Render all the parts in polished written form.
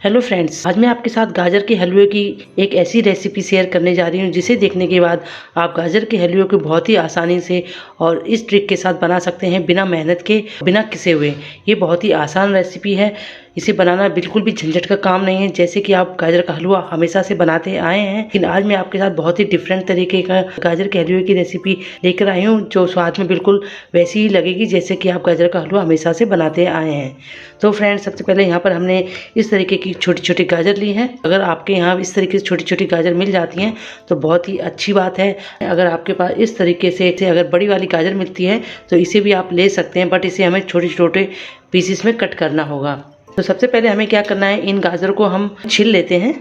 Hello friends, आज मैं आपके साथ गाजर के हलवे की एक ऐसी रेसिपी शेयर करने जा रही हूँ जिसे देखने के बाद आप गाजर के हलवे को बहुत ही आसानी से और इस ट्रिक के साथ बना सकते हैं, बिना मेहनत के, बिना किसे हुए। ये बहुत ही आसान रेसिपी है। इसे बनाना बिल्कुल भी झंझट का काम नहीं है, जैसे कि आप गाजर का हलवा हमेशा से बनाते आए हैं। लेकिन आज मैं आपके साथ बहुत ही डिफरेंट तरीके का गाजर के हलवे की रेसिपी लेकर आई हूँ, जो स्वाद में बिल्कुल वैसी ही लगेगी जैसे कि आप गाजर का हलवा हमेशा से बनाते आए हैं। तो फ्रेंड्स, सबसे पहले यहाँ पर हमने इस तरीके की छोटी छोटी गाजर ली है। अगर आपके यहाँ इस तरीके से छोटी छोटी गाजर मिल जाती हैं तो बहुत ही अच्छी बात है। अगर आपके पास इस तरीके से अगर बड़ी वाली गाजर मिलती है तो इसे भी आप ले सकते हैं, बट इसे हमें छोटे छोटे पीसेस में कट करना होगा। तो सबसे पहले हमें क्या करना है, इन गाजर को हम छील लेते हैं।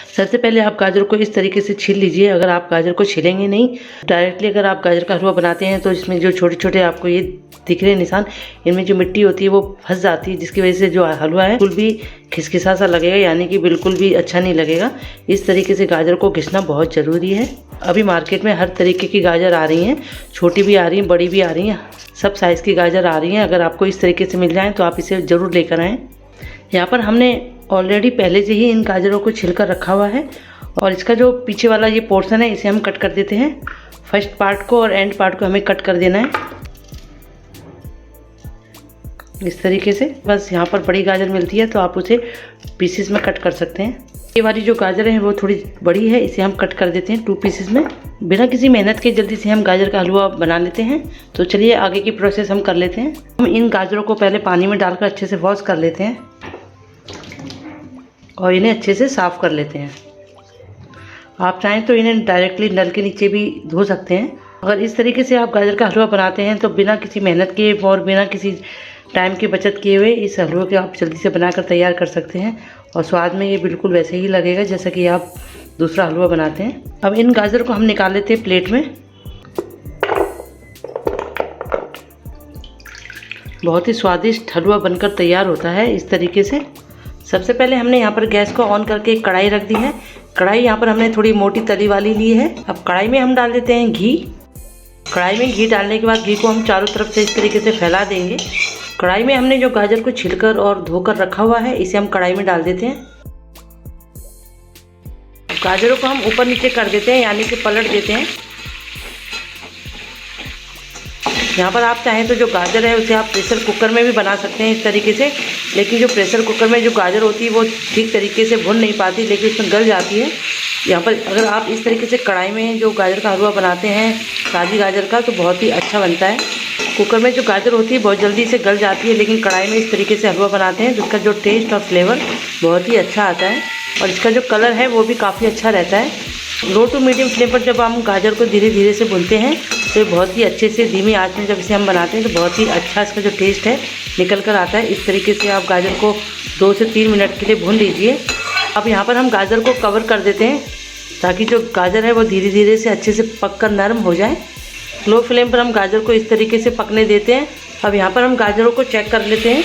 सबसे पहले आप गाजर को इस तरीके से छील लीजिए। अगर आप गाजर को छीलेंगे नहीं, डायरेक्टली अगर आप गाजर का हलवा बनाते हैं तो इसमें जो छोटे छोटे आपको ये दिख रहे हैं निशान, इनमें जो मिट्टी होती है वो फंस जाती है, जिसकी वजह से जो हलवा है बिल्कुल भी खिसखिसा सा लगेगा, यानी कि बिल्कुल भी अच्छा नहीं लगेगा। इस तरीके से गाजर को घिसना बहुत ज़रूरी है। अभी मार्केट में हर तरीके की गाजर आ रही हैं, छोटी भी आ रही हैं, बड़ी भी आ रही हैं, सब साइज़ की गाजर आ रही हैं। अगर आपको इस तरीके से मिल जाए तो आप इसे ज़रूर लेकर आएँ। यहाँ पर हमने ऑलरेडी पहले से ही इन गाजरों को छिलकर रखा हुआ है, और इसका जो पीछे वाला ये पोर्शन है इसे हम कट कर देते हैं। फर्स्ट पार्ट को और एंड पार्ट को हमें कट कर देना है इस तरीके से। बस यहाँ पर बड़ी गाजर मिलती है तो आप उसे पीसेस में कट कर सकते हैं। ये वाली जो गाजर है वो थोड़ी बड़ी है, इसे हम कट कर देते हैं 2 पीसेस में। बिना किसी मेहनत के जल्दी से हम गाजर का हलवा बना लेते हैं। तो चलिए आगे की प्रोसेस हम कर लेते हैं। हम इन गाजरों को पहले पानी में डालकर अच्छे से वॉश कर लेते हैं और इन्हें अच्छे से साफ़ कर लेते हैं। आप चाहें तो इन्हें डायरेक्टली नल के नीचे भी धो सकते हैं। अगर इस तरीके से आप गाजर का हलवा बनाते हैं तो बिना किसी मेहनत के और बिना किसी टाइम की बचत किए हुए इस हलवे को आप जल्दी से बनाकर तैयार कर सकते हैं, और स्वाद में ये बिल्कुल वैसे ही लगेगा जैसा कि आप दूसरा हलवा बनाते हैं। अब इन गाजर को हम निकाल लेते हैं प्लेट में। बहुत ही स्वादिष्ट हलवा बनकर तैयार होता है इस तरीके से। सबसे पहले हमने यहाँ पर गैस को ऑन करके एक कढ़ाई रख दी है। कढ़ाई यहाँ पर हमने थोड़ी मोटी तली वाली ली है। अब कढ़ाई में हम डाल देते हैं घी। कढ़ाई में घी डालने के बाद घी को हम चारों तरफ से इस तरीके से फैला देंगे। कढ़ाई में हमने जो गाजर को छिलकर और धोकर रखा हुआ है इसे हम कढ़ाई में डाल देते हैं। गाजरों को हम ऊपर नीचे कर देते हैं, यानी कि पलट देते हैं। यहाँ पर आप चाहें तो जो गाजर है उसे आप प्रेशर कुकर में भी बना सकते हैं इस तरीके से, लेकिन जो प्रेशर कुकर में जो गाजर होती है वो ठीक तरीके से भुन नहीं पाती, लेकिन उसमें गल जाती है। यहाँ पर अगर आप इस तरीके से कढ़ाई में जो गाजर का हलवा बनाते हैं ताज़ी गाजर का, तो बहुत ही अच्छा बनता है। कुकर में जो गाजर होती है बहुत जल्दी से गल जाती है, लेकिन कढ़ाई में इस तरीके से हलवा बनाते हैं तो उसका जो टेस्ट और फ्लेवर बहुत ही अच्छा आता है, और इसका जो कलर है वो भी काफ़ी अच्छा रहता है। लो टू मीडियम फ्लेम पर जब हम गाजर को धीरे धीरे से भूनते हैं तो बहुत ही अच्छे से धीमी आंच में जब इसे हम बनाते हैं तो बहुत ही अच्छा इसका जो टेस्ट है निकल कर आता है। इस तरीके से आप गाजर को 2 से 3 मिनट के लिए भून लीजिए। अब यहाँ पर हम गाजर को कवर कर देते हैं ताकि जो गाजर है वो धीरे धीरे से अच्छे से पक कर नरम हो जाए। लो फ्लेम पर हम गाजर को इस तरीके से पकने देते हैं। अब यहाँ पर हम गाजरों को चेक कर लेते हैं।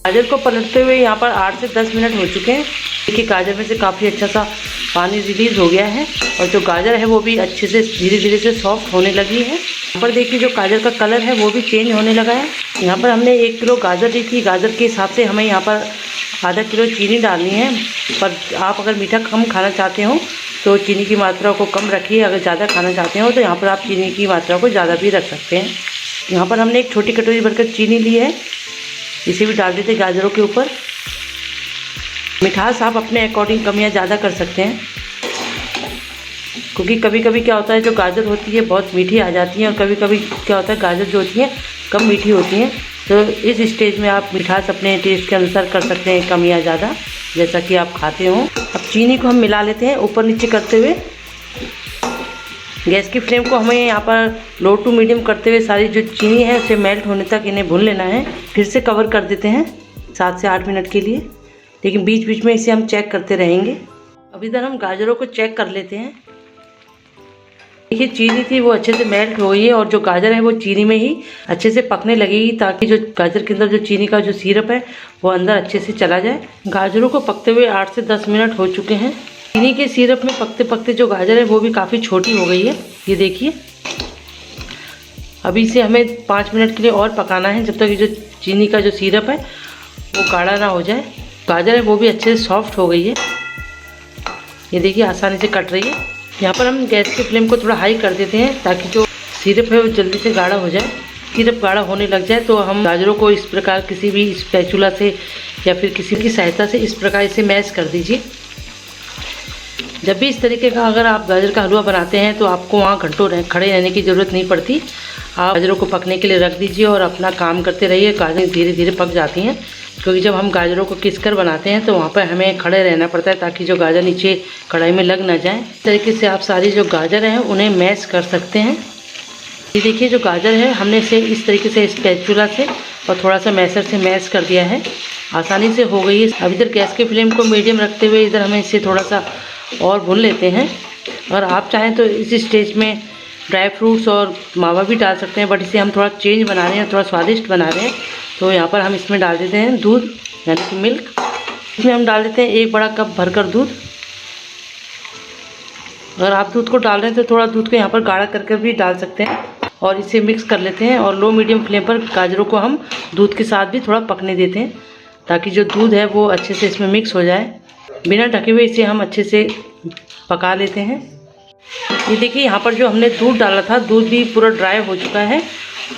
गाजर को पलटते हुए यहाँ पर 8 से 10 मिनट हो चुके हैं। देखिए गाजर में से काफ़ी अच्छा सा पानी रिलीज़ हो गया है, और जो गाजर है वो भी अच्छे से धीरे धीरे से सॉफ्ट होने लगी है। यहाँ पर देखिए जो गाजर का कलर है वो भी चेंज होने लगा है। यहाँ पर हमने 1 किलो गाजर ली थी। गाजर के हिसाब से हमें यहाँ पर आधा किलो चीनी डालनी है, पर आप अगर मीठा कम खाना चाहते हो तो चीनी की मात्रा को कम रखिए। अगर ज़्यादा खाना चाहते हो तो यहाँ पर आप चीनी की मात्रा को ज़्यादा भी रख सकते हैं। यहाँ पर हमने एक छोटी कटोरी भरकर चीनी ली है, इसे भी डाल देते गाजरों के ऊपर। मिठास आप अपने अकॉर्डिंग कम या ज़्यादा कर सकते हैं, क्योंकि कभी कभी क्या होता है जो गाजर होती है बहुत मीठी आ जाती है, और कभी कभी क्या होता है गाजर जो होती है कम मीठी होती हैं। तो इस स्टेज में आप मिठास अपने टेस्ट के अनुसार कर सकते हैं, कम या ज़्यादा, जैसा कि आप खाते हो। अब चीनी को हम मिला लेते हैं ऊपर नीचे करते हुए। गैस की फ्लेम को हमें यहाँ पर लो टू मीडियम करते हुए सारी जो चीनी है उसे मेल्ट होने तक इन्हें भून लेना है। फिर से कवर कर देते हैं 7 से 8 मिनट के लिए, लेकिन बीच बीच में इसे हम चेक करते रहेंगे। अब इधर हम गाजरों को चेक कर लेते हैं। देखिए चीनी थी वो अच्छे से मेल्ट हो गई है, और जो गाजर है वो चीनी में ही अच्छे से पकने लगेगी, ताकि जो गाजर के अंदर जो चीनी का जो सिरप है वो अंदर अच्छे से चला जाए। गाजरों को पकते हुए 8 से 10 मिनट हो चुके हैं। चीनी के सिरप में पकते पकते जो गाजर है वो भी काफ़ी छोटी हो गई है, ये देखिए। अभी इसे हमें 5 मिनट के लिए और पकाना है, जब तक ये जो चीनी का जो सिरप है वो गाढ़ा ना हो जाए। गाजर है वो भी अच्छे से सॉफ्ट हो गई है, ये देखिए आसानी से कट रही है। यहाँ पर हम गैस की फ्लेम को थोड़ा हाई कर देते हैं ताकि जो सिरप है वो जल्दी से गाढ़ा हो जाए। सिरप गाढ़ा होने लग जाए तो हम गाजरों को इस प्रकार किसी भी स्पैचुला से या फिर किसी की सहायता से इस प्रकार इसे मैश कर दीजिए। जब भी इस तरीके का अगर आप गाजर का हलवा बनाते हैं तो आपको वहाँ घंटों खड़े रहने की ज़रूरत नहीं पड़ती। आप गाजरों को पकने के लिए रख दीजिए और अपना काम करते रहिए। गाजर धीरे धीरे पक जाती हैं, क्योंकि जब हम गाजरों को किसकर बनाते हैं तो वहाँ पर हमें खड़े रहना पड़ता है ताकि जो गाजर नीचे कढ़ाई में लग ना जाए। इस तरीके से आप सारी जो गाजर हैं उन्हें मैश कर सकते हैं। ये देखिए जो गाजर है हमने इसे इस तरीके से स्पैचुला से और थोड़ा सा मैशर से मैश कर दिया है, आसानी से हो गई है। अब इधर गैस की फ्लेम को मीडियम रखते हुए इधर हमें इसे थोड़ा सा और भून लेते हैं। और आप चाहें तो इस स्टेज में ड्राई फ्रूट्स और मावा भी डाल सकते हैं, बट इसे हम थोड़ा चेंज बना रहे हैं, थोड़ा स्वादिष्ट बना रहे हैं। तो यहाँ पर हम इसमें डाल देते हैं दूध यानी कि मिल्क। इसमें हम डाल देते हैं 1 बड़ा कप भरकर दूध। अगर आप दूध को डाल रहे हैं तो थोड़ा दूध को यहाँ पर गाढ़ा करके भी डाल सकते हैं और इसे मिक्स कर लेते हैं। और लो मीडियम फ्लेम पर गाजरों को हम दूध के साथ भी थोड़ा पकने देते हैं ताकि जो दूध है वो अच्छे से इसमें मिक्स हो जाए। बिना ढके हुए इसे हम अच्छे से पका लेते हैं। ये देखिए यहाँ पर जो हमने दूध डाला था, दूध भी पूरा ड्राई हो चुका है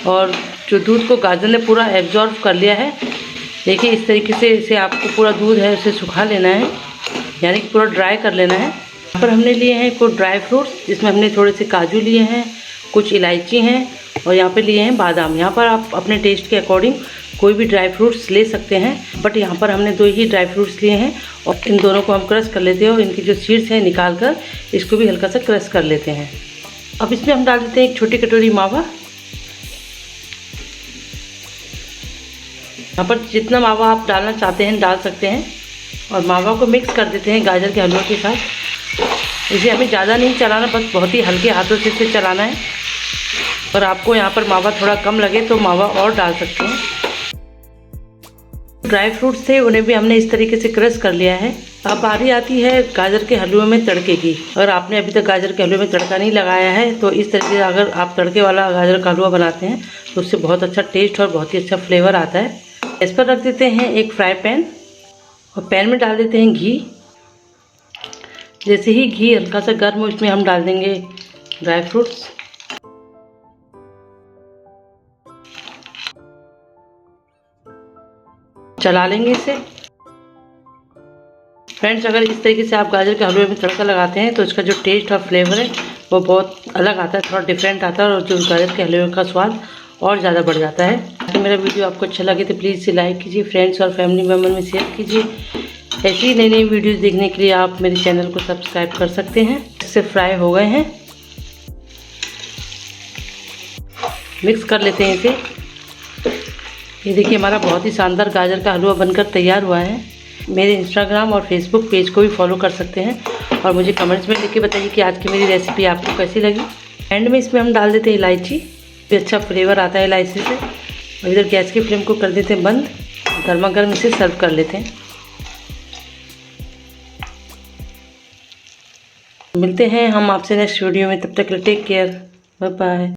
और जो दूध को गाजर ने पूरा एब्जॉर्ब कर लिया है। देखिए इस तरीके से इसे आपको पूरा दूध है उसे सुखा लेना है, यानी कि पूरा ड्राई कर लेना है। यहाँ पर हमने लिए हैं कुछ ड्राई फ्रूट्स, जिसमें हमने थोड़े से काजू लिए हैं, कुछ इलायची हैं और यहाँ पे लिए हैं बादाम। यहाँ पर आप अपने टेस्ट के अकॉर्डिंग कोई भी ड्राई फ्रूट्स ले सकते हैं, बट यहाँ पर हमने 2 ही ड्राई फ्रूट्स लिए हैं और इन दोनों को हम क्रश कर लेते हैं और इनकी जो सीड्स हैं निकाल कर इसको भी हल्का सा क्रश कर लेते हैं। अब इसमें हम डाल देते हैं 1 छोटी कटोरी मावा। यहाँ पर जितना मावा आप डालना चाहते हैं डाल सकते हैं और मावा को मिक्स कर देते हैं गाजर के हलवे के साथ। इसे हमें ज़्यादा नहीं चलाना, बस बहुत ही हल्के हाथों से इसे चलाना है। और आपको यहाँ पर मावा थोड़ा कम लगे तो मावा और डाल सकते हैं। ड्राई फ्रूट्स थे उन्हें भी हमने इस तरीके से क्रश कर लिया है। अब बारी आती है गाजर के हलवे में तड़के की। अगर आपने अभी तक गाजर के हलवे में तड़का नहीं लगाया है तो इस तरीके से अगर आप तड़के वाला गाजर का हलवा बनाते हैं तो उससे बहुत अच्छा टेस्ट और बहुत ही अच्छा फ्लेवर आता है। इस पर रख देते हैं एक फ्राई पैन और पैन में डाल देते हैं घी। जैसे ही घी हल्का सा गर्म हो इसमें हम डाल देंगे ड्राई फ्रूट्स। चला लेंगे इसे। फ्रेंड्स अगर इस तरीके से आप गाजर के हलवे में तड़का लगाते हैं तो इसका जो टेस्ट और फ्लेवर है वो बहुत अलग आता है, थोड़ा डिफरेंट आता है और जो गाजर के हलवे का स्वाद और ज़्यादा बढ़ जाता है। अगर मेरा वीडियो आपको अच्छा लगे तो प्लीज़ इसे लाइक कीजिए, फ्रेंड्स और फैमिली मेम्बर में शेयर कीजिए। ऐसी ही नई नई वीडियोस देखने के लिए आप मेरे चैनल को सब्सक्राइब कर सकते हैं। इससे फ्राई हो गए हैं, मिक्स कर लेते हैं इसे। ये देखिए हमारा बहुत ही शानदार गाजर का हलवा बनकर तैयार हुआ है। मेरे इंस्टाग्राम और फेसबुक पेज को भी फॉलो कर सकते हैं और मुझे कमेंट्स में लिख के बताइए कि आज की मेरी रेसिपी आपको कैसी लगी। एंड में इसमें हम डाल देते हैं इलायची, भी अच्छा फ्लेवर आता है इलायची से। और इधर गैस की फ्लेम को कर देते हैं बंद, गर्मा गर्म इसे सर्व कर लेते हैं। मिलते हैं हम आपसे नेक्स्ट वीडियो में, तब तक के लिए टेक केयर, बाय बाय।